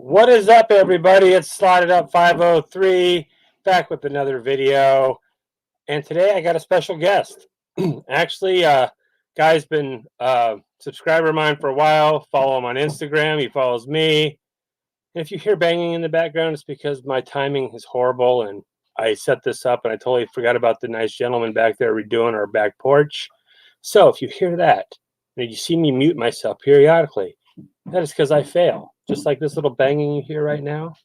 What is up, everybody? It's Slotted Up 503, back with another video. And today I got a special guest. Actually, guy's been a subscriber of mine for a while. Follow him on Instagram. He follows me. And if you hear banging in the background, it's because my timing is horrible. And I set this up and I totally forgot about the nice gentleman back there redoing our back porch. So if you hear that, and you see me mute myself periodically, that is because I fail. Just like this little banging you hear right now.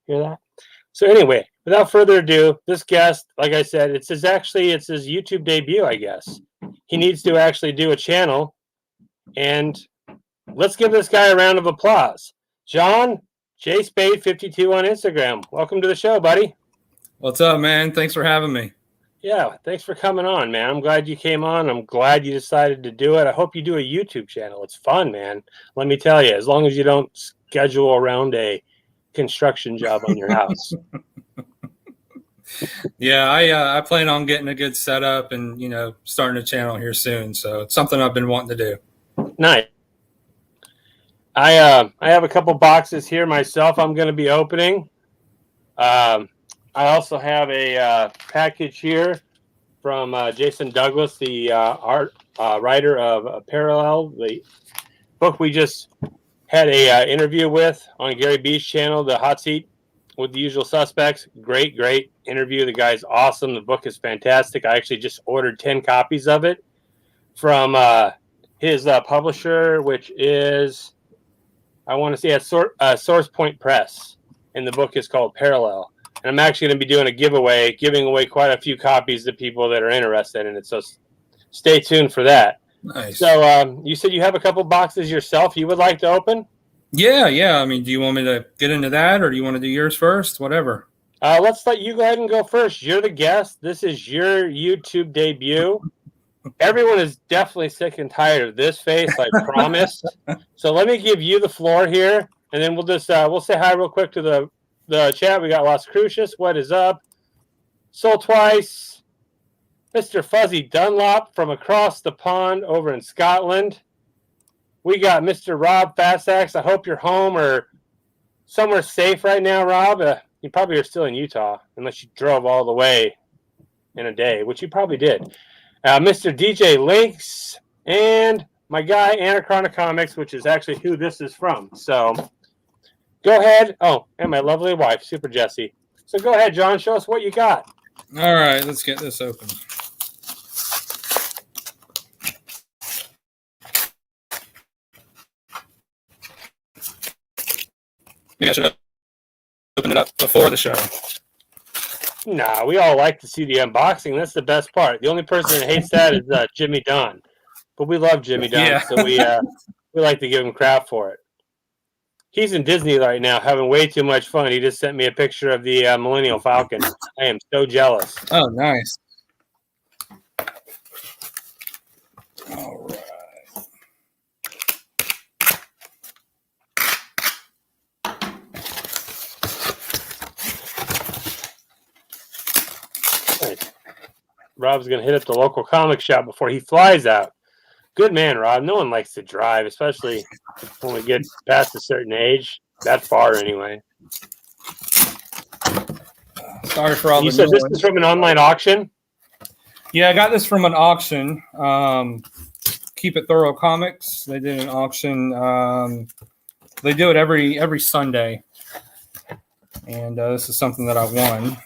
Hear that? So anyway, without further ado, this guest, like I said, it's his YouTube debut, I guess. He needs to actually do a channel. And let's give this guy a round of applause. John J. Spade 52 on Instagram. Welcome to the show, buddy. What's up, man? Thanks for having me. Yeah, thanks for coming on, man. I'm glad you came on. I'm glad you decided to do it. I hope you do a YouTube channel. It's fun, man. Let me tell you, as long as you don't schedule around a construction job on your house. Yeah, I plan on getting a good setup and, starting a channel here soon. So it's something I've been wanting to do. Nice. I have a couple boxes here myself I'm going to be opening. I also have a package here from Jason Douglas, the writer of Parallel, the book we just had a interview with on Gary B's channel, The Hot Seat with the Usual Suspects. Great interview. The guy's awesome. The book is fantastic. I actually just ordered 10 copies of it from his publisher, which is, I want to say, at Source Point Press. And the book is called Parallel. And I'm actually going to be doing a giveaway, giving away quite a few copies to people that are interested in it. So stay tuned for that. Nice. So you said you have a couple boxes yourself you would like to open? Yeah. I mean, do you want me to get into that or do you want to do yours first? Whatever. Let's let you go ahead and go first. You're the guest. This is your YouTube debut. Everyone is definitely sick and tired of this face, I promise. So let me give you the floor here, and then we'll just we'll say hi real quick to the chat. We got Las Crucias. What is up? Soul Twice. Mr. Fuzzy Dunlop from across the pond over in Scotland. We got Mr. Rob Fastax. I hope you're home or somewhere safe right now, Rob. You probably are still in Utah, unless you drove all the way in a day, which you probably did. Mr. DJ Links and my guy Anachronic Comics, which is actually who this is from. So go ahead. Oh, and my lovely wife, Super Jessie. So go ahead, John. Show us what you got. All right, let's get this open. Maybe I should open it up before the show. Nah, we all like to see the unboxing. That's the best part. The only person that hates that is Jimmy Don. But we love Jimmy Don, yeah. So we like to give him crap for it. He's in Disney right now having way too much fun. He just sent me a picture of the Millennial Falcon. I am so jealous. Oh, nice. All right. Rob's going to hit up the local comic shop before he flies out. Good man, Rob. No one likes to drive, especially when we get past a certain age. That far, anyway. Sorry for all you said this is from an online auction? Yeah, I got this from an auction. Keep It Thorough Comics. They did an auction. They do it every Sunday. And this is something that I won.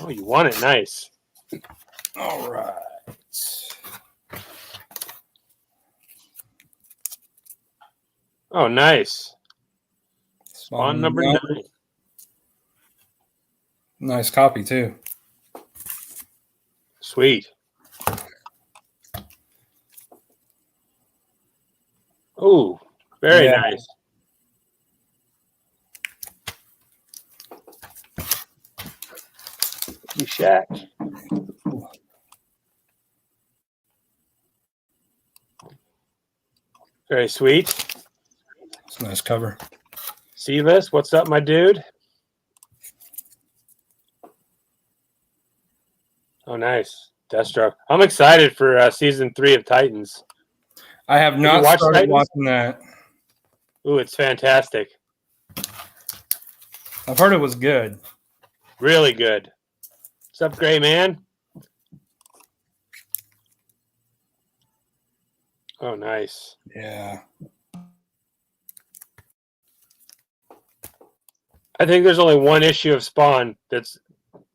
Oh, you won it. Nice. All right. Oh, nice. Spawn number 9. Nice copy, too. Sweet. Oh, very nice. You Shaq. Very sweet. It's a nice cover. See this? What's up, my dude? Oh, nice. Deathstroke. I'm excited for season 3 of Titans. I have not started watching that. Ooh, it's fantastic. I've heard it was good. Really good. What's up, Gray Man? Oh, nice. Yeah. I think there's only one issue of Spawn that's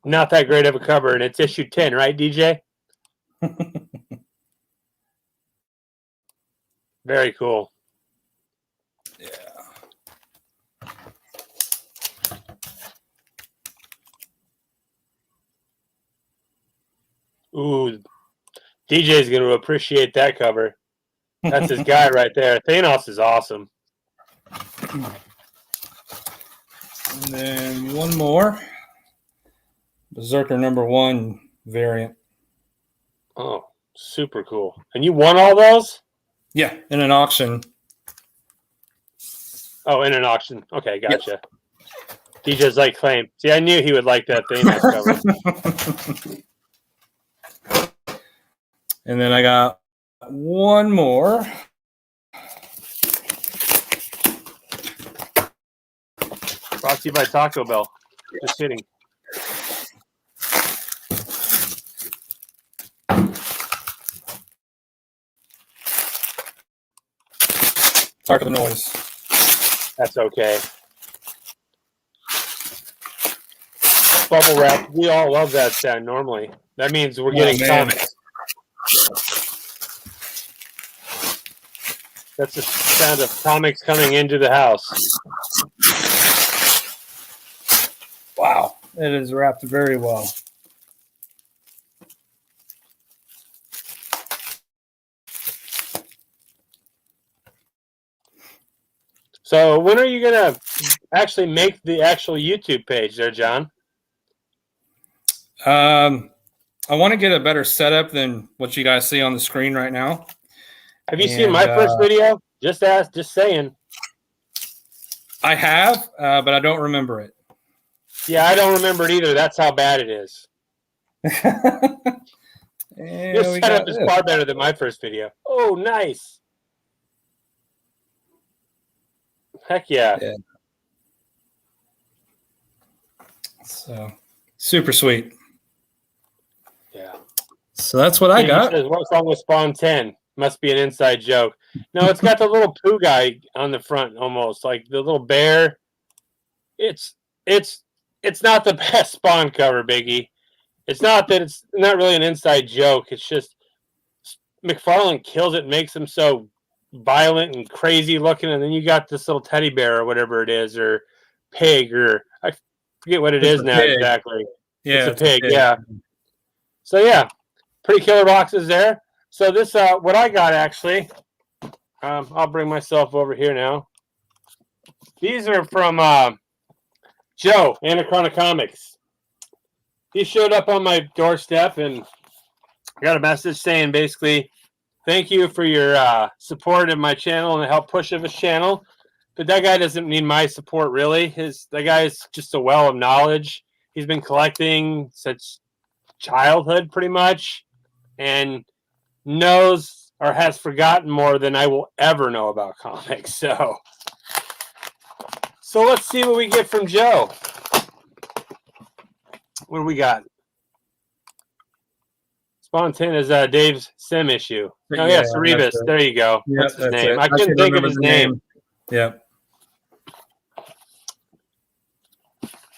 not that great of a cover, and it's issue 10, right, DJ? Very cool. Yeah. Ooh, DJ's going to appreciate that cover. That's his guy right there. Thanos is awesome. And then one more. Berserker #1 variant. Oh, super cool. And you won all those? Yeah, in an auction. Oh, in an auction. Okay, gotcha. Yep. DJ's like claim. See, I knew he would like that Thanos cover. And then I got one more. Brought to you by Taco Bell. Just kidding. Sorry for the noise. That's okay. Bubble wrap. We all love that sound normally. That means we're getting comics. That's the sound of comics coming into the house. Wow. It is wrapped very well. So when are you going to actually make the actual YouTube page there, John? I want to get a better setup than what you guys see on the screen right now. Have you seen my first video? Just saying. I have, but I don't remember it. Yeah, I don't remember it either. That's how bad it is. Your setup is far better than my first video. Oh, nice. Heck yeah. So, super sweet. Yeah. So that's what I got. Says, what's wrong with Spawn 10? Must be an inside joke. No, it's got the little poo guy on the front almost, like the little bear. It's not the best Spawn cover, Biggie. It's not that it's not really an inside joke. It's just McFarlane kills it, makes him so violent and crazy looking, and then you got this little teddy bear or whatever it is, or pig, or I forget what it is now exactly. Yeah, it's a pig. Yeah. So yeah, pretty killer boxes there. So this what I got actually. I'll bring myself over here now. These are from Joe, Anachronic Comics. He showed up on my doorstep and got a message saying basically, thank you for your support of my channel and the help push of his channel. But that guy doesn't need my support, really. That guy is just a well of knowledge. He's been collecting since childhood, pretty much, and knows or has forgotten more than I will ever know about comics. So let's see what we get from Joe. What do we got? Spawn 10 is Dave's Sim issue. Oh, yeah, Cerebus. There you go. Yep, that's his name. I couldn't think of his name. Yep.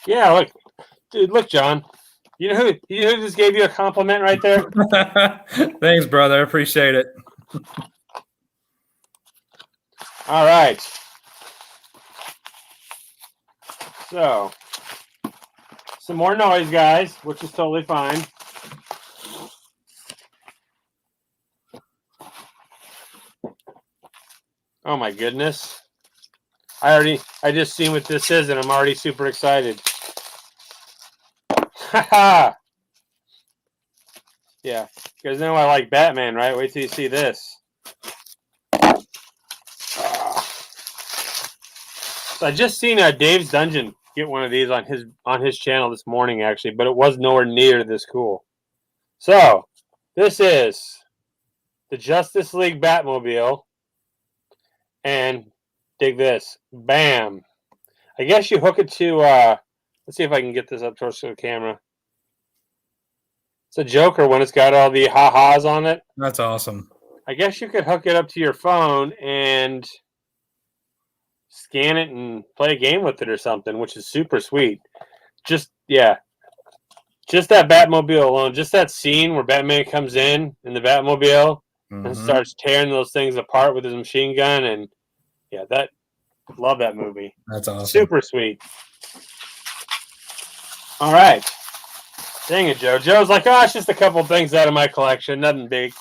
Yeah, look. Dude, look, John. You know who just gave you a compliment right there? Thanks, brother. I appreciate it. All right. So, some more noise, guys, which is totally fine. Oh my goodness. I just seen what this is and I'm already super excited. Haha. Yeah. You guys know I like Batman, right? Wait till you see this. So I just seen Dave's Dungeon get one of these on his channel this morning, actually, but it was nowhere near this cool. So this is the Justice League Batmobile And dig this. Bam. I guess you hook it to, let's see if I can get this up towards the camera. It's a Joker when it's got all the ha-has on it. That's awesome. I guess you could hook it up to your phone and scan it and play a game with it or something, which is super sweet. Just that Batmobile alone, just that scene where Batman comes in the Batmobile and starts tearing those things apart with his machine gun, and love that movie. That's awesome. Super sweet. All right. Dang it, Joe. Joe's like, it's just a couple things out of my collection, nothing big.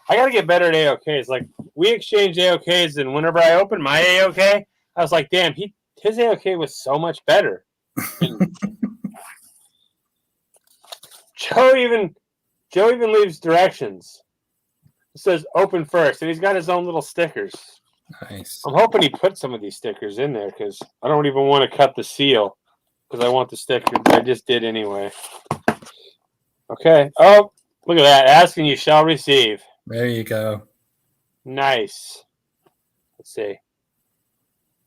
I got to get better at AOKs. Like, we exchanged AOKs, and whenever I opened my AOK, I was like, damn, his AOK was so much better. Joe even leaves directions. It says open first, and he's got his own little stickers. Nice. I'm hoping he put some of these stickers in there because I don't even want to cut the seal because I want the sticker, but I just did anyway. Okay. Oh, look at that. Ask and you shall receive. There you go. Nice. Let's see.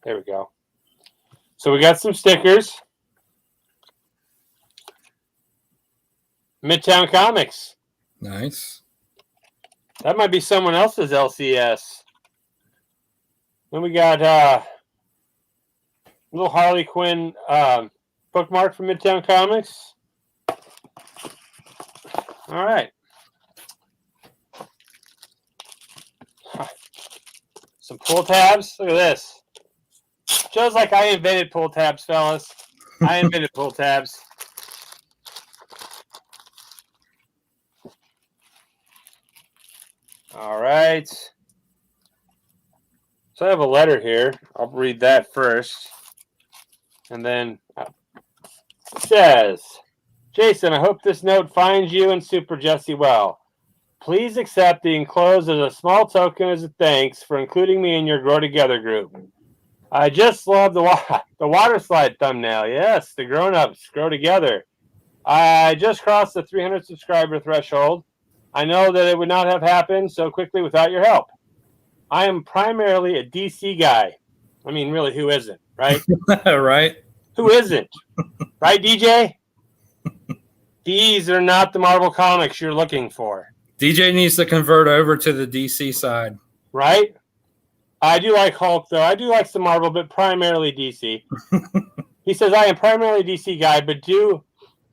There we go. So we got some stickers. Midtown Comics. Nice. That might be someone else's LCS. Then we got little Harley Quinn bookmark from Midtown Comics. All right. Some pull tabs. Look at this. Joe's like, I invented pull tabs, fellas. I invented pull tabs. All right. So I have a letter here. I'll read that first. And then it says, Jason, I hope this note finds you and Super Jesse well. Please accept the enclosed as a small token as a thanks for including me in your Grow Together group. I just love the water slide thumbnail. Yes, the grown-ups grow together. I just crossed the 300 subscriber threshold. I know that it would not have happened so quickly without your help. I am primarily a DC guy. I mean, really, who isn't, right? Right. Who isn't? Right, DJ? These are not the Marvel comics you're looking for. DJ needs to convert over to the DC side. Right? I do like Hulk, though. I do like some Marvel, but primarily DC. He says, I am primarily a DC guy, but do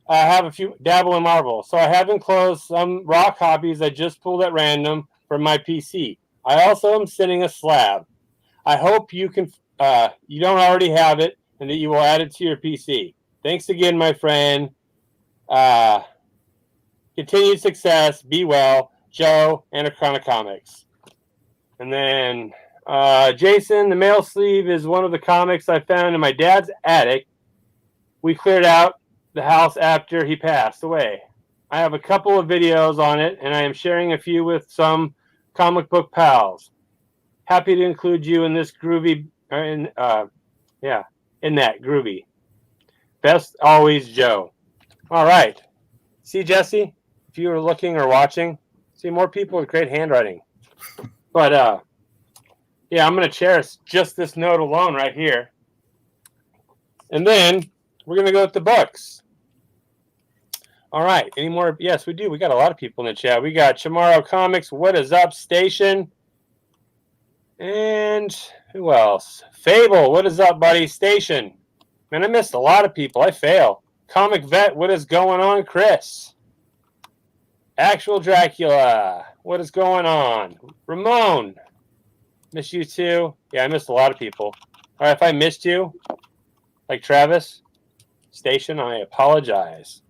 have a few dabble in Marvel. So I have enclosed some raw copies I just pulled at random from my PC. I also am sending a slab. I hope you can you don't already have it and that you will add it to your PC. Thanks again, my friend. Continued success. Be well. Joe, Anachronic Comics. And then Jason, the mail sleeve is one of the comics I found in my dad's attic. We cleared out the house after he passed away. I have a couple of videos on it, and I am sharing a few with some comic book pals. Happy to include you in this groovy, in that groovy. Best always, Joe. All right. See, Jesse, if you were looking or watching, see more people with great handwriting. But I'm going to cherish just this note alone right here. And then we're going to go with the books. All right. Any more? Yes, we do. We got a lot of people in the chat. We got Chamorro Comics, What Is Up Station. And who else? Fable, what is up, buddy? Station. Man, I missed a lot of people. I fail. Comic Vet, what is going on, Chris? Actual Dracula, what is going on? Ramon, miss you too. Yeah, I missed a lot of people. All right, if I missed you, like Travis, Station, I apologize.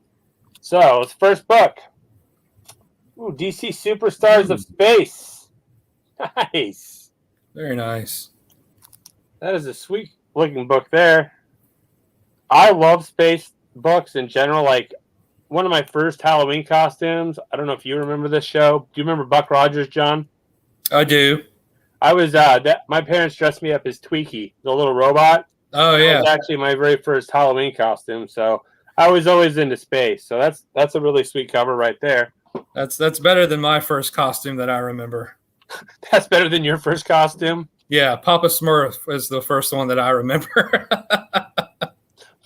So, it's first book. Ooh, DC Superstars of Space. Nice. Very nice. That is a sweet looking book there. I love space books in general. Like one of my first Halloween costumes. I don't know if you remember this show. Do you remember Buck Rogers, John? I do. I was my parents dressed me up as Tweaky, the little robot. Oh yeah. That was actually my very first Halloween costume. So I was always into space. So that's a really sweet cover right there. That's better than my first costume that I remember. That's better than your first costume. Yeah, Papa Smurf is the first one that I remember.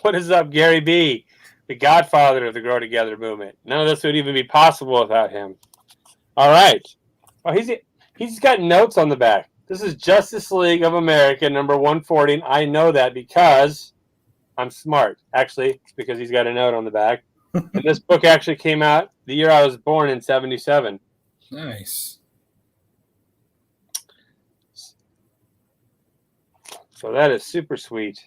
What is up, Gary B, the godfather of the Grow Together movement? None of this would even be possible without him. All right. Oh, he's got notes on the back. This is Justice League of America, number 140. And I know that because I'm smart. Actually, it's because he's got a note on the back. And this book actually came out the year I was born in 77. Nice. So that is super sweet.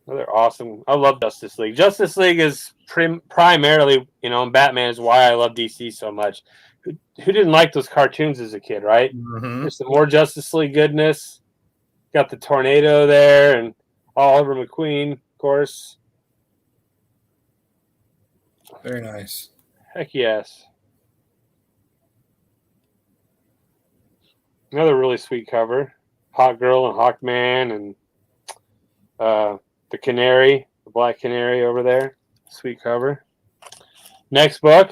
Another awesome. I love Justice League. Justice League is primarily, and Batman is why I love DC so much. Who didn't like those cartoons as a kid, right? Mm-hmm. There's some more Justice League goodness. Got the tornado there and Oliver McQueen, of course. Very nice. Heck yes. Another really sweet cover. Hawk Girl and Hawkman and the Canary, the Black Canary over there. Sweet cover. Next book.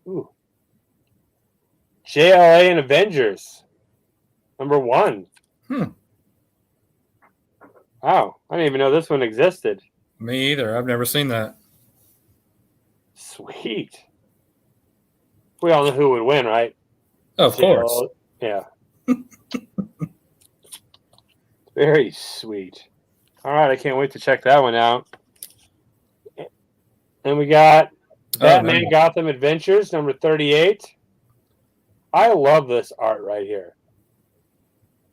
Ooh. JLA and Avengers. Number 1. Wow. I didn't even know this one existed. Me either. I've never seen that. Sweet. We all know who would win, right? Oh, of course. Yeah. Very sweet. All right, I can't wait to check that one out. And we got Batman Gotham Adventures, number 38. I love this art right here.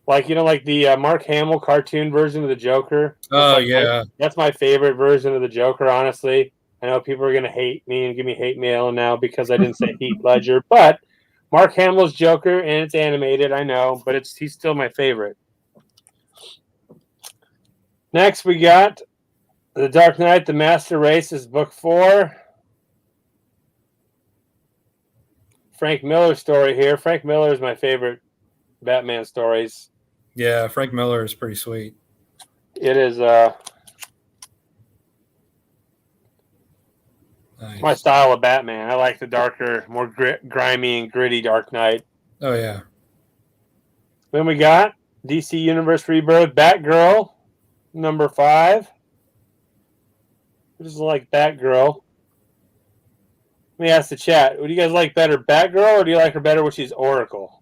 Like the Mark Hamill cartoon version of the Joker. Oh, yeah. That's my favorite version of the Joker, honestly. I know people are going to hate me and give me hate mail now because I didn't say Heath Ledger, but Mark Hamill's Joker, and it's animated, I know, but he's still my favorite. Next, we got The Dark Knight, The Master Race is book 4. Frank Miller's story here. Frank Miller is my favorite Batman stories. Yeah, Frank Miller is pretty sweet. It is nice. My style of Batman. I like the darker, more grimy and gritty Dark Knight. Oh, yeah. Then we got DC Universe Rebirth, Batgirl, number 5. I just like Batgirl. Let me ask the chat. Would you guys like better, Batgirl, or do you like her better when she's Oracle?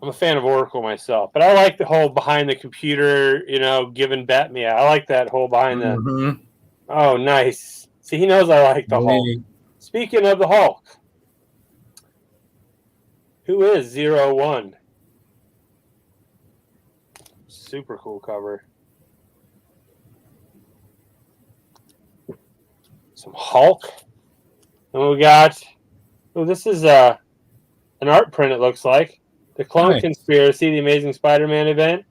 I'm a fan of Oracle myself, but I like the whole behind the computer, giving Batman. I like that whole behind the. Oh, nice. See, he knows I like the Hulk. Speaking of the Hulk, who is 01? Super cool cover. Some Hulk. And we got, this is an art print, it looks like. The Clone Conspiracy, the Amazing Spider-Man event.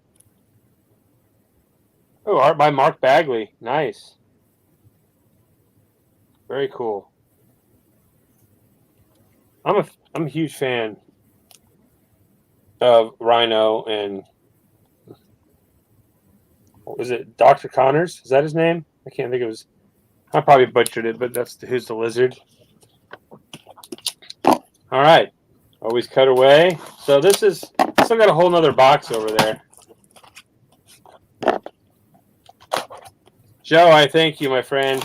Oh, art by Mark Bagley. Nice. Very cool. I'm a huge fan of Rhino and what was it? Dr. Connors? Is that his name? I can't think of his. I probably butchered it, but that's who's the lizard. All right. Always cut away. So this is still got a whole nother box over there. Joe, I thank you, my friend.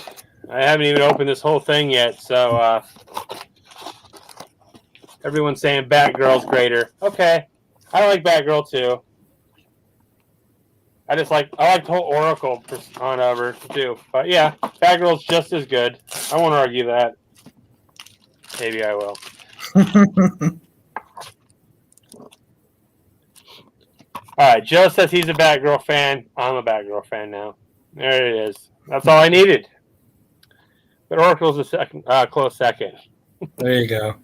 I haven't even opened this whole thing yet, so everyone's saying Batgirl's greater. Okay. I like Batgirl too. I like the whole Oracle persona of her too. But yeah, Batgirl's just as good. I won't argue that. Maybe I will. All right, Joe says he's a Batgirl fan. I'm a Batgirl fan now. There it is. That's all I needed. But Oracle's a second, close second. There you go.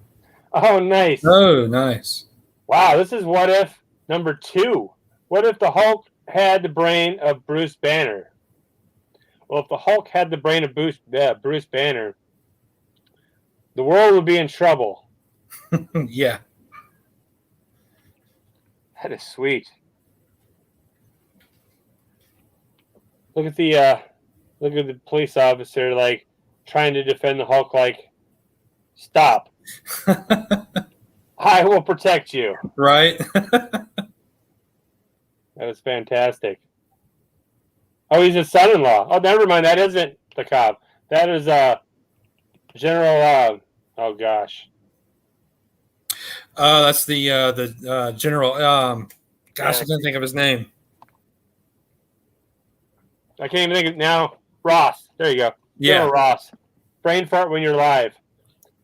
Oh, nice. Oh, nice. Wow, this is What If number 2. What if the Hulk had the brain of Bruce Banner? Well, if the Hulk had the brain of Bruce Banner, the world would be in trouble. Yeah. That is sweet. Look at the police officer. Like, trying to defend the Hulk like, stop. I will protect you. Right? That was fantastic. Oh, he's his son-in-law. Oh, never mind. That isn't the cop. That is General. Oh gosh. That's the general. Gosh, Yeah. I can't think of his name. I can't even think of it now. Ross. There you go. Yeah. General Ross. Brain fart when you're live.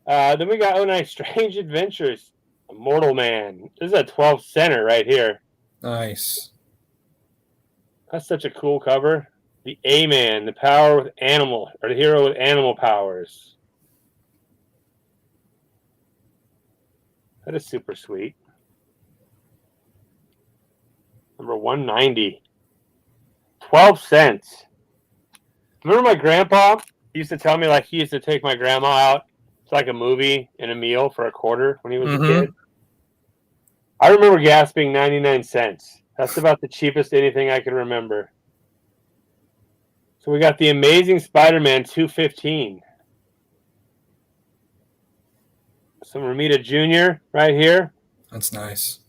Then we got nice Strange Adventures. Immortal Man. This is a 12 center right here. Nice. That's such a cool cover. The A-Man, the power with animal, or the hero with animal powers. That is super sweet. Number 190. 12 cents. Remember my grandpa used to tell me, like, he used to take my grandma out to like a movie and a meal for a quarter when he was a kid. I remember gas being 99 cents. That's about the cheapest anything I can remember. So we got the Amazing Spider-Man 215. Some Romita Jr. right here. That's nice.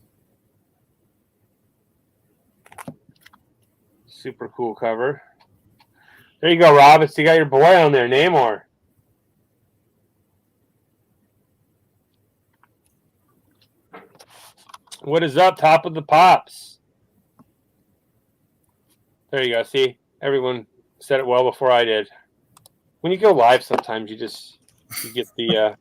Super cool cover. There you go, Rob. You got your boy on there, Namor. What is up? Top of the pops. There you go. See, everyone said it well before I did. When you go live, sometimes you get the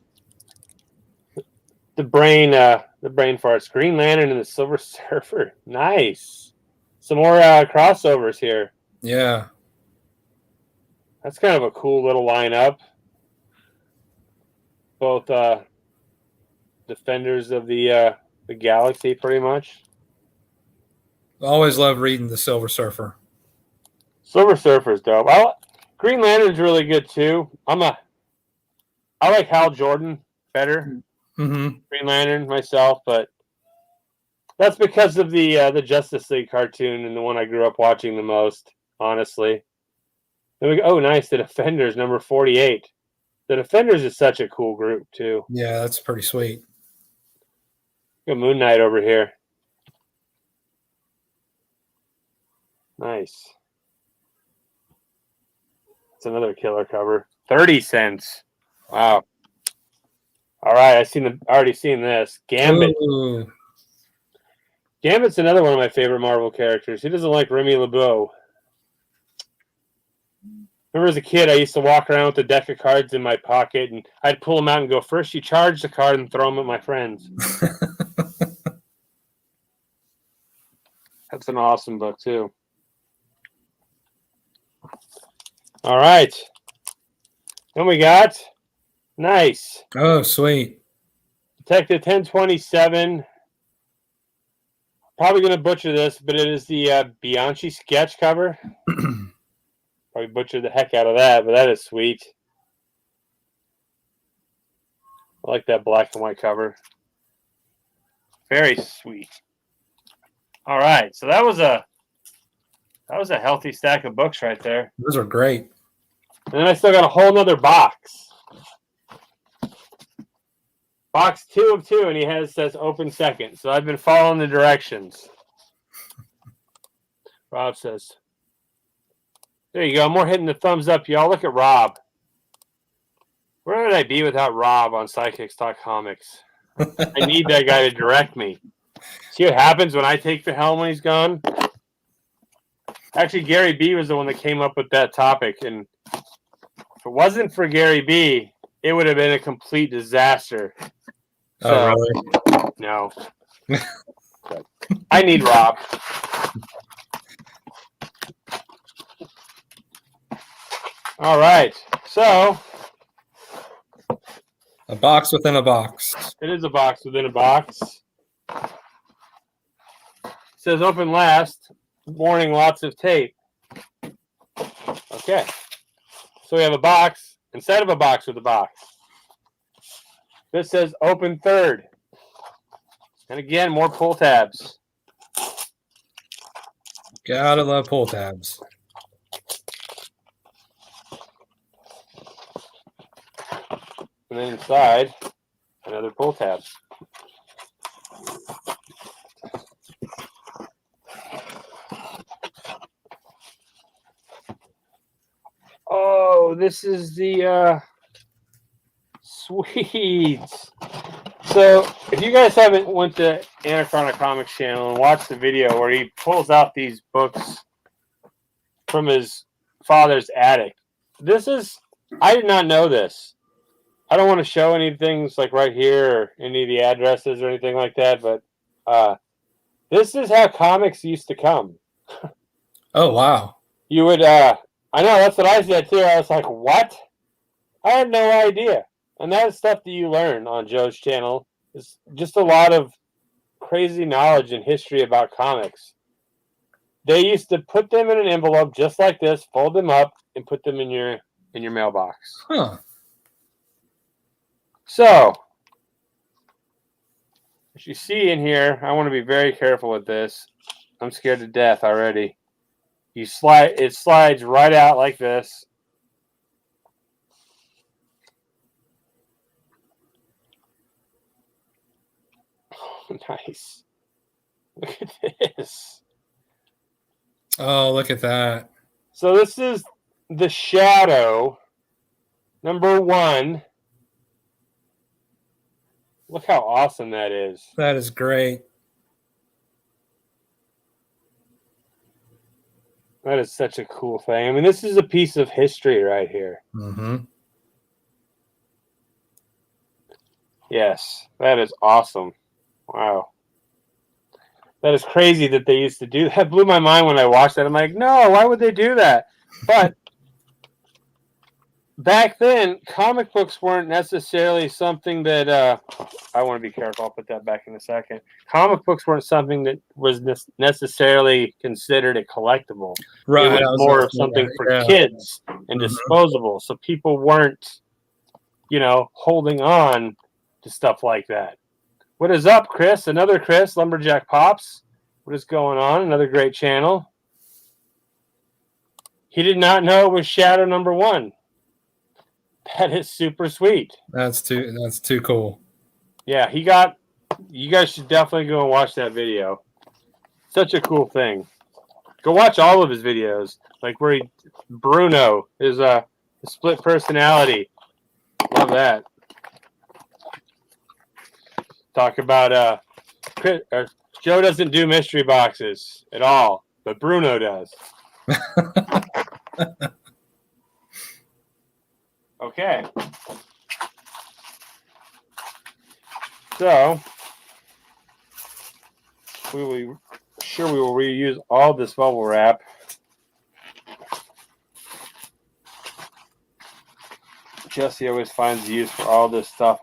brain farts. Green Lantern and the Silver Surfer. Nice. Some more crossovers here. Yeah. That's kind of a cool little lineup. Both defenders of the galaxy, pretty much. Always love reading the Silver Surfer. Silver Surfer's dope. Green Lantern's really good too. I like Hal Jordan better. Mm-hmm. Green Lantern myself, but that's because of the Justice League cartoon and the one I grew up watching the most, honestly. Then we go, oh, nice. The Defenders, number 48. The Defenders is such a cool group, too. Yeah, that's pretty sweet. Got Moon Knight over here. Nice. It's another killer cover. 30 cents. Wow. All right, already seen this. Gambit. Ooh. Gambit's another one of my favorite Marvel characters. He doesn't like Remy LeBeau. Remember as a kid, I used to walk around with a deck of cards in my pocket, and I'd pull them out and go, first you charge the card and throw them at my friends. That's an awesome book, too. All right. Then we got, nice. Oh, sweet. Detective 1027. Probably going to butcher this, but it is the Bianchi sketch cover. Probably butchered the heck out of that, but that is sweet. I like that black and white cover. Very sweet. All right, so that was a healthy stack of books right there. Those are great. And then I still got a whole nother box. Box 2 of 2, and he says open second. So I've been following the directions. Rob says. There you go. More hitting the thumbs up, y'all. Look at Rob. Where would I be without Rob on Psychics Talk Comics? I need that guy to direct me. See what happens when I take the helm when he's gone? Actually, Gary B was the one that came up with that topic. And if it wasn't for Gary B, it would have been a complete disaster. Oh, really? No. I need Rob. All right. So a box within a box. It is a box within a box. It says open last. Warning, lots of tape. Okay. So we have a box inside of a box with a box. This says open third. And again, more pull tabs. Gotta love pull tabs. And then inside, another pull tab. Oh, this is the sweets. So, if you guys haven't went to Anachronic Comics channel and watched the video where he pulls out these books from his father's attic, I did not know this. I don't want to show any things like right here or any of the addresses or anything like that, but this is how comics used to come. Oh, wow. You would, I know, that's what I said too. I was like, what? I had no idea. And that's stuff that you learn on Joe's channel. It's just a lot of crazy knowledge and history about comics. They used to put them in an envelope just like this, fold them up, and put them in your mailbox. Huh. So, as you see in here, I want to be very careful with this. I'm scared to death already. It slides right out like this. Oh, nice. Look at this. Oh, look at that. So this is the Shadow #1. Look how awesome that is. That is great. That is such a cool thing. I mean, this is a piece of history right here. Mm-hmm. Yes, that is awesome. Wow. That is crazy that they used to do that. That blew my mind when I watched that. I'm like, no, why would they do that? But back then, comic books weren't necessarily something that I want to be careful. I'll put that back in a second. Comic books weren't something that was necessarily considered a collectible. Right. It was more of something for kids and disposable. So people weren't, holding on to stuff like that. What is up, Chris? Another Chris, Lumberjack Pops. What is going on? Another great channel. He did not know it was Shadow #1. That is super sweet. That's too cool. Yeah, you guys should definitely go and watch that video. Such a cool thing. Go watch all of his videos. Like where Bruno is a split personality. Love that. Talk about Joe doesn't do mystery boxes at all, but Bruno does. Okay. So we will reuse all this bubble wrap. Jessie always finds use for all this stuff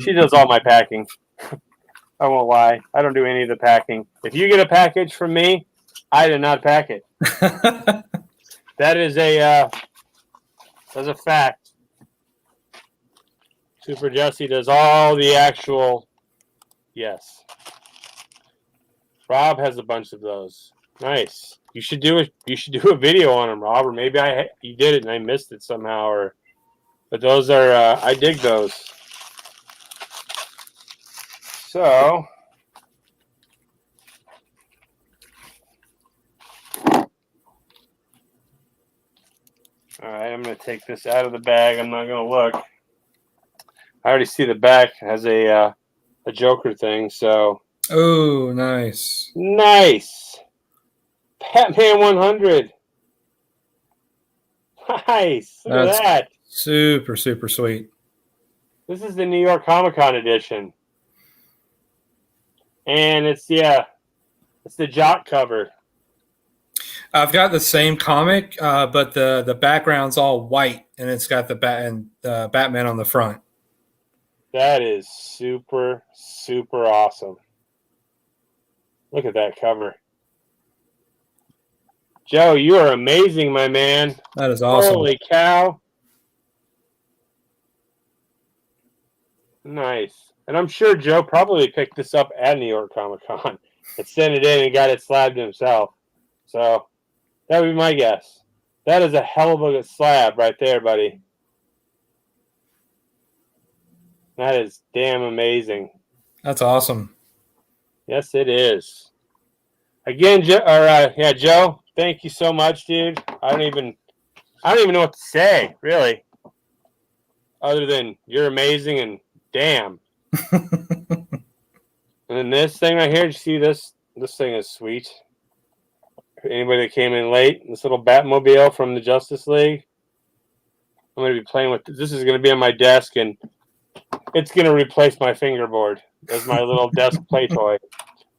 she does all my packing. I won't lie. I don't do any of the packing. If you get a package from me, I do not pack it. That is a fact. Super Jessie does all the actual. Yes. Rob has a bunch of those. Nice. You should do a video on them, Rob, or maybe you did it and I missed it somehow. But those are I dig those. So, all right, I'm going to take this out of the bag. I'm not going to look. I already see the back has a Joker thing, so. Oh, nice. Nice. Batman 100. Nice. Look at that. Super, super sweet. This is the New York Comic Con edition. And it's the Jock cover. I've got the same comic, but the background's all white, and it's got the Batman on the front. That is super, super awesome. Look at that cover. Joe, you are amazing, my man. That is awesome. Holy cow. Nice. And I'm sure Joe probably picked this up at New York Comic Con and sent it in and got it slabbed himself. So that would be my guess. That is a hell of a slab right there, buddy. That is damn amazing. That's awesome. Yes, it is. Again, Joe, thank you so much, dude. I don't even know what to say, really, other than you're amazing and damn. And then this thing right here, did you see this? This thing is sweet. Anybody that came in late, this little Batmobile from the Justice League. I'm going to be playing with this. Is going to be on my desk, and it's going to replace my fingerboard as my little desk play toy.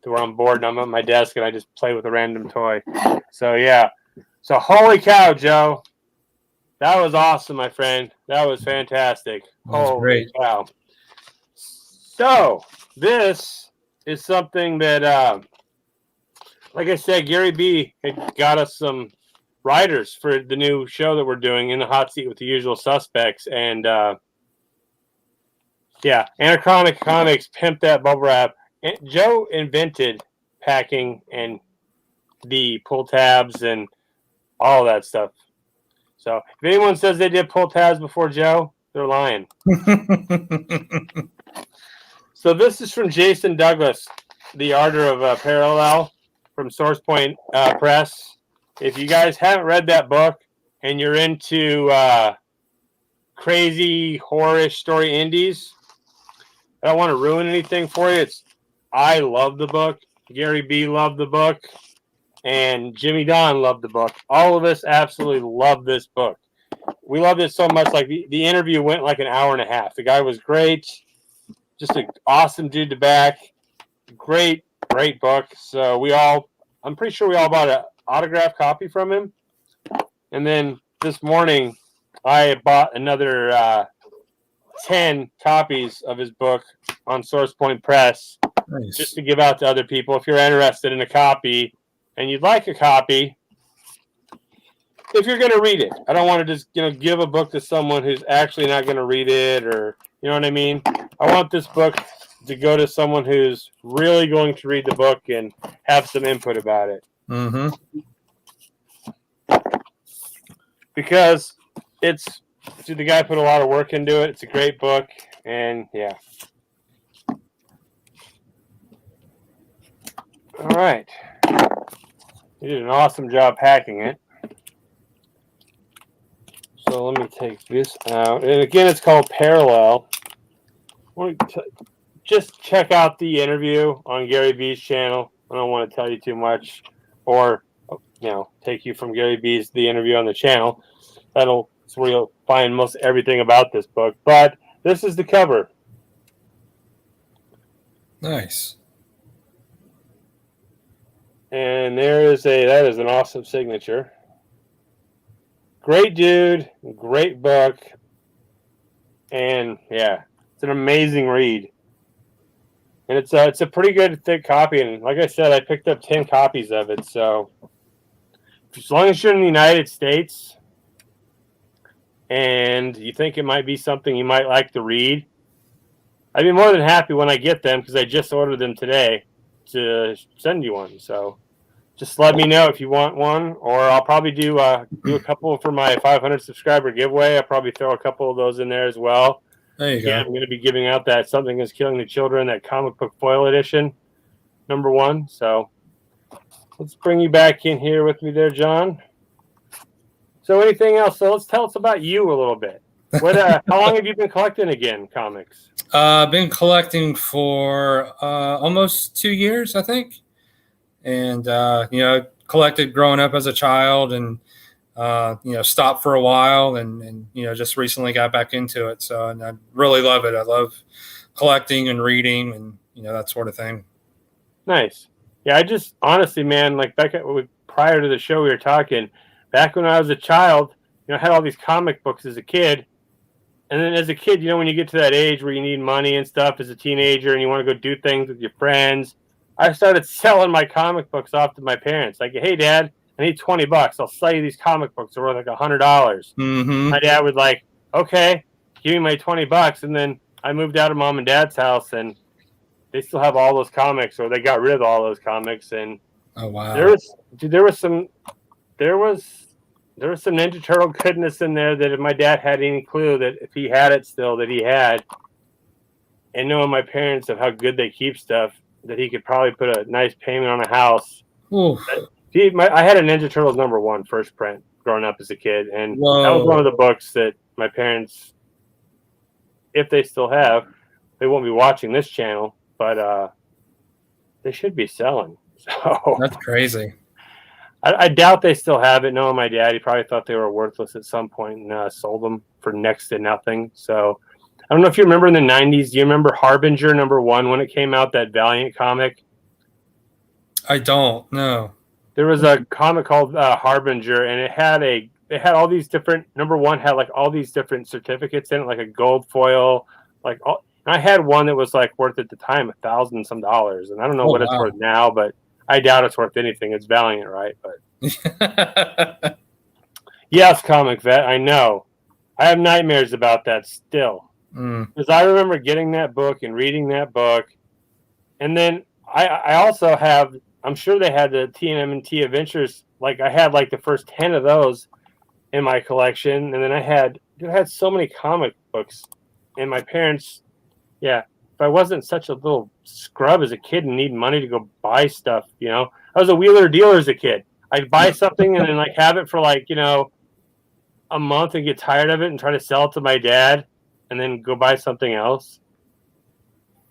To where I'm bored and I'm at my desk and I just play with a random toy. So yeah. So holy cow, Joe. That was awesome, my friend. That was fantastic. Holy great. cow. So this is something that like I said, Gary B had got us some writers for the new show that we're doing, In the Hot Seat with the Usual Suspects. And yeah, Anachronic Comics pimped that bubble wrap. And Joe invented packing and the pull tabs and all that stuff. So if anyone says they did pull tabs before Joe, they're lying. So this is from Jason Douglas, the arter of Parallel from Source Point Press. If you guys haven't read that book and you're into crazy horror story indies, I don't want to ruin anything for you. I love the book. Gary B loved the book. And Jimmy Don loved the book. All of us absolutely love this book. We loved it so much. Like the interview went like an hour and a half. The guy was great. Just an awesome dude to back. Great book. So I'm pretty sure we all bought an autographed copy from him. And then this morning, I bought another 10 copies of his book on Source Point Press. Nice. Just to give out to other people. If you're interested in a copy and you'd like a copy, if you're going to read it, I don't want to just give a book to someone who's actually not going to read it, or you know what I mean. I want this book to go to someone who's really going to read the book and have some input about it. Mm-hmm. Because the guy put a lot of work into it. It's a great book, and yeah. All right. You did an awesome job packing it. So let me take this out. And again, it's called Parallel. Just check out the interview on Gary B's channel. I don't want to tell you too much or, take you from Gary B's the interview on the channel. That's where you'll find most everything about this book. But this is the cover. Nice. And that is an awesome signature. Great dude, great book. And yeah, it's an amazing read. And it's a pretty good thick copy. And like I said, I picked up 10 copies of it. So as long as you're in the United States and you think it might be something you might like to read, I'd be more than happy when I get them, because I just ordered them today, to send you one. So just let me know if you want one, or I'll probably do a couple for my 500 subscriber giveaway. I'll probably throw a couple of those in there as well. There you go. I'm going to be giving out that Something is Killing the Children, that comic book foil edition, #1. So let's bring you back in here with me there, John. So anything else? So let's tell us about you a little bit. What? How long have you been collecting again, comics? I've been collecting for almost 2 years, I think. And, collected growing up as a child and, stopped for a while and just recently got back into it. So, and I really love it. I love collecting and reading and, that sort of thing. Nice. Yeah, I just, honestly, man, like prior to the show we were talking, back when I was a child, I had all these comic books as a kid. And then as a kid, when you get to that age where you need money and stuff as a teenager and you want to go do things with your friends, I started selling my comic books off to my parents. Like, hey, Dad, I need $20. I'll sell you these comic books. They're worth like $100. Mm-hmm. My dad would like, okay, give me my $20. And then I moved out of Mom and Dad's house, and they still have all those comics, or they got rid of all those comics. And oh wow, there was some Ninja Turtle goodness in there that if my dad had any clue that if he had it still that he had. and knowing my parents of how good they keep stuff, that he could probably put a nice payment on a house. Oof. I had a Ninja Turtles #1 first print growing up as a kid, and that was Whoa. one of the books that my parents, if they still have, they won't be watching this channel, but they should be selling. So That's crazy. I doubt they still have it. Knowing my dad, he probably thought they were worthless at some point and sold them for next to nothing. So I don't know if you remember in the 90s. Do you remember Harbinger #1 when it came out, that Valiant comic? I don't know. There was a comic called Harbinger, and it had all these different, #1 had like all these different certificates in it, like a gold foil, like all. And I had one that was like worth at the time $1,000 some, and I don't know what it's worth now, but I doubt it's worth anything. It's Valiant, right? But yes, Comic Vet, I know. I have nightmares about that still, because I remember getting that book and reading that book, and then I also have. I'm sure they had the TMNT Adventures. Like I had like the first 10 of those in my collection, and then I had so many comic books, and my parents, yeah. If I wasn't such a little scrub as a kid and need money to go buy stuff, I was a wheeler dealer as a kid. I'd buy something and then like have it for like a month and get tired of it and try to sell it to my dad, and then go buy something else.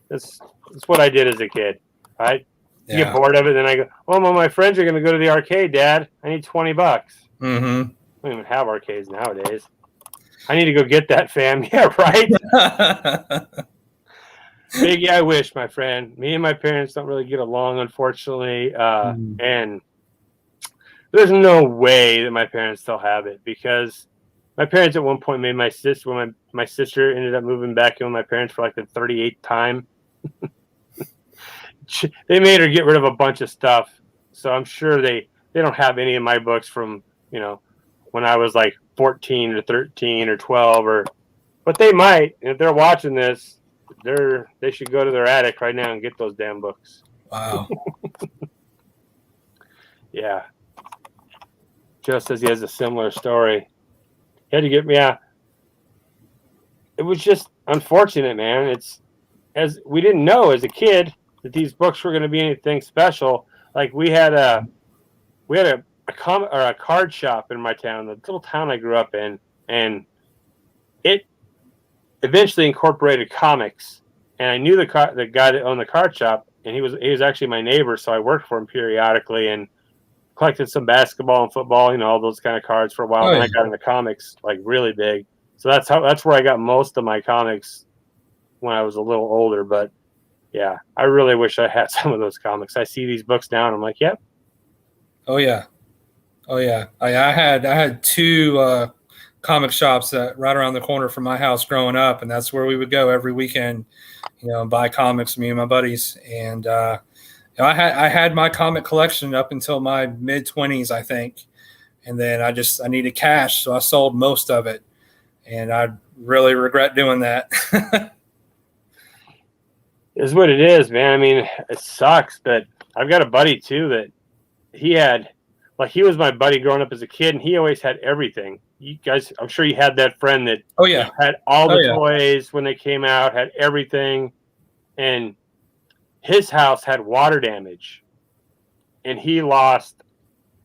That's what I did as a kid, right? You get bored of it, then I go, oh, well, my friends are going to go to the arcade, Dad. I need $20. Mm-hmm. I don't even have arcades nowadays. I need to go get that, fam. Yeah, right? Biggie, I wish, my friend. Me and my parents don't really get along, unfortunately. And there's no way that my parents still have it, because my parents at one point made my sister, when my sister ended up moving back in with my parents for like the 38th time. They made her get rid of a bunch of stuff, so I'm sure they don't have any of my books from when I was like 14 or 13 or 12, but they might. And if they're watching this, they should go to their attic right now and get those damn books. Wow. Yeah. Joe says he has a similar story. He had to get me out. It was just unfortunate, man. It's, as we didn't know as a kid that these books were going to be anything special. Like we had a card shop in my town, the little town I grew up in, and it eventually incorporated comics. And I knew the guy that owned the card shop, and he was actually my neighbor, so I worked for him periodically and collected some basketball and football, all those kind of cards for a while. And I got into comics like really big. So that's where I got most of my comics when I was a little older. But yeah, I really wish I had some of those comics. I see these books now and I'm like, yep. Oh yeah. I had two comic shops that right around the corner from my house growing up, and that's where we would go every weekend, and buy comics, me and my buddies. And I had my comic collection up until my mid-20s, I think, and then I needed cash, so I sold most of it, and I really regret doing that. Is what it is, man. I mean, it sucks, but I've got a buddy too that he was my buddy growing up as a kid, and he always had everything. You guys, I'm sure you had that friend that had all the toys when they came out, had everything, and his house had water damage, and he lost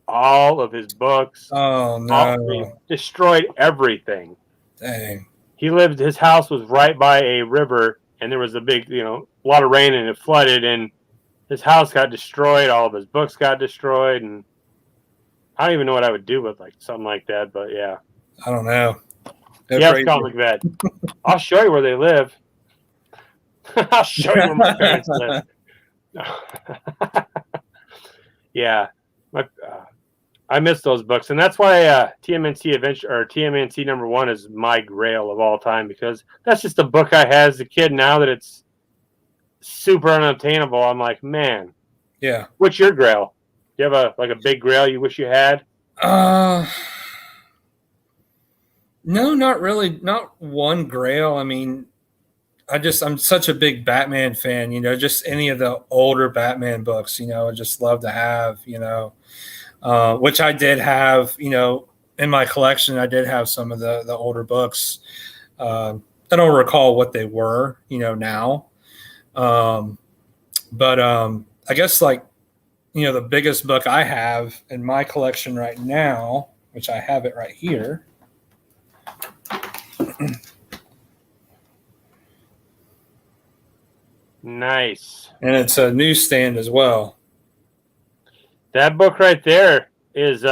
all of his books. Oh no! Destroyed everything. Dang. His house was right by a river, and there was a big, a lot of rain, and it flooded, and his house got destroyed. All of his books got destroyed, and I don't even know what I would do with like something like that. But yeah, I don't know. Yes, Comic Vet. I'll show you where they live. I'll show you where my parents live. Yeah, I miss those books, and that's why TMNT Adventure or TMNT #1 is my grail of all time, because that's just a book I had as a kid. Now that it's super unobtainable, I'm like, man. Yeah. What's your grail? Do you have a big grail you wish you had? No, not really. Not one grail. I mean, I'm such a big Batman fan, just any of the older Batman books, I just love to have, which I did have, in my collection. I did have some of the older books. I don't recall what they were, now. But I guess the biggest book I have in my collection right now, which I have it right here. Nice. And it's a newsstand as well. That book right there is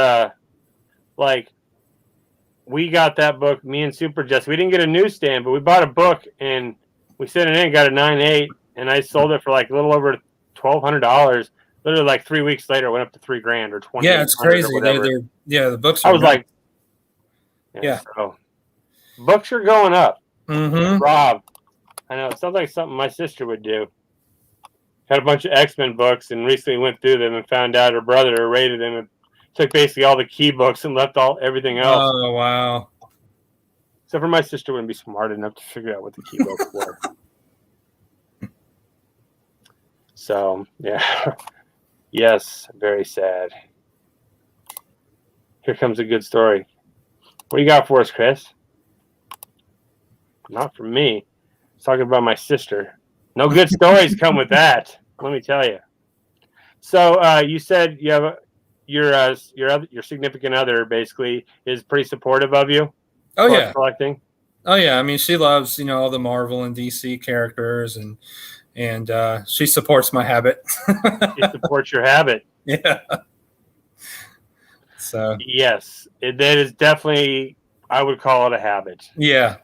we got that book, me and Super Jess. We didn't get a newsstand, but we bought a book and we sent it in, got a 9.8, and I sold it for a little over $1,200. Literally 3 weeks later, it went up to $3,000 or $20,000. Yeah, it's crazy. The books. I was nice. So books are going up. Mm-hmm. Rob, I know it sounds like something my sister would do. Had a bunch of X-Men books and recently went through them and found out her brother rated them and took basically all the key books and left everything else. Oh, wow. Except for my sister wouldn't be smart enough to figure out what the key books were. So, yeah. Yes, very sad. Here comes a good story. What do you got for us, Chris? Not from me. I was talking about my sister. No good stories come with that. Let me tell you. So you said you have your significant other basically is pretty supportive of you. Oh yeah, collecting. Oh yeah. I mean, she loves all the Marvel and DC characters, and she supports my habit. She supports your habit. Yeah. So yes, that is definitely. I would call it a habit. Yeah.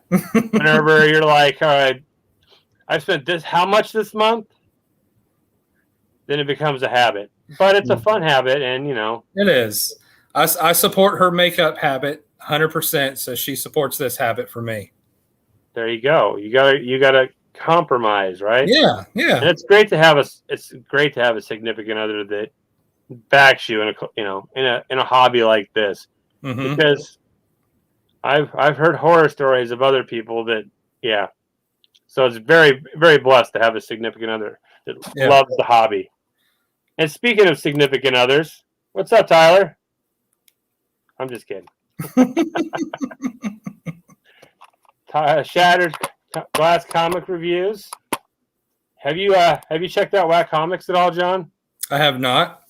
Whenever you're like, all right, I spent how much this month? Then it becomes a habit. But it's a fun habit, and it is. I support her makeup habit 100%, so she supports this habit for me. There you go. You got to compromise, right? Yeah, yeah. And it's great to have a significant other that backs you in a hobby like this, because I've heard horror stories of other people that so it's very, very blessed to have a significant other that loves the hobby. And speaking of significant others, what's up, Tyler? I'm just kidding. Shattered Glass Comic Reviews. Have you checked out Whack Comics at all, John? I have not.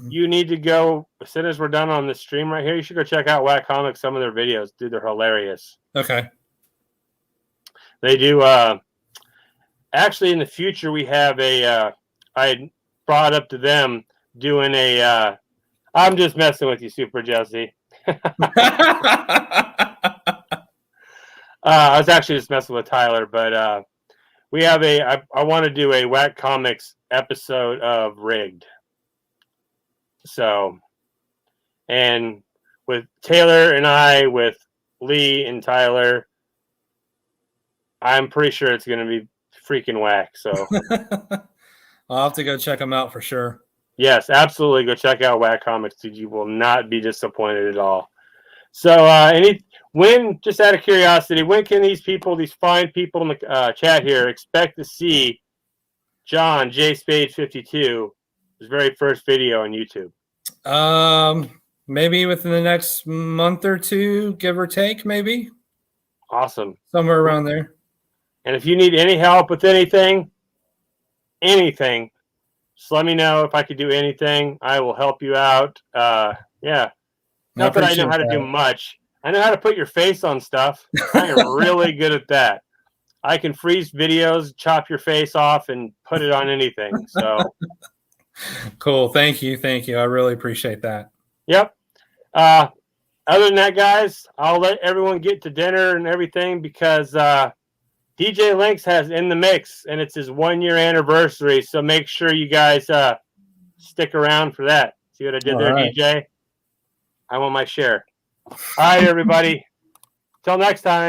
You need to go, as soon as we're done on the stream right here, you should go check out Whack Comics, some of their videos. Dude, they're hilarious. Okay. They do, actually in the future, we have I brought up to them doing I'm just messing with you, Super Jesse. I was actually just messing with Tyler, but we have I want to do a Whack Comics episode of Rigged. So, and with Taylor and I, with Lee and Tyler, I'm pretty sure it's going to be freaking whack. So I'll have to go check them out for sure. Yes, absolutely. Go check out Whack Comics, dude. You will not be disappointed at all. So, just out of curiosity, when can these fine people in the chat here expect to see John J Spade 52, his very first video on YouTube? Maybe within the next month or two, give or take, maybe. Awesome. Somewhere around there. And if you need any help with anything, just let me know. If I could do anything, I will help you out. Yeah. Not that I know how to do much. I know how to put your face on stuff. I am really good at that. I can freeze videos, chop your face off, and put it on anything. So cool. Thank you. I really appreciate that. Yep. Other than that, guys, I'll let everyone get to dinner and everything because DJ Lynx has In the Mix, and it's his 1-year anniversary. So make sure you guys stick around for that. See what I did there, right. DJ? I want my share. All right, everybody. Till next time.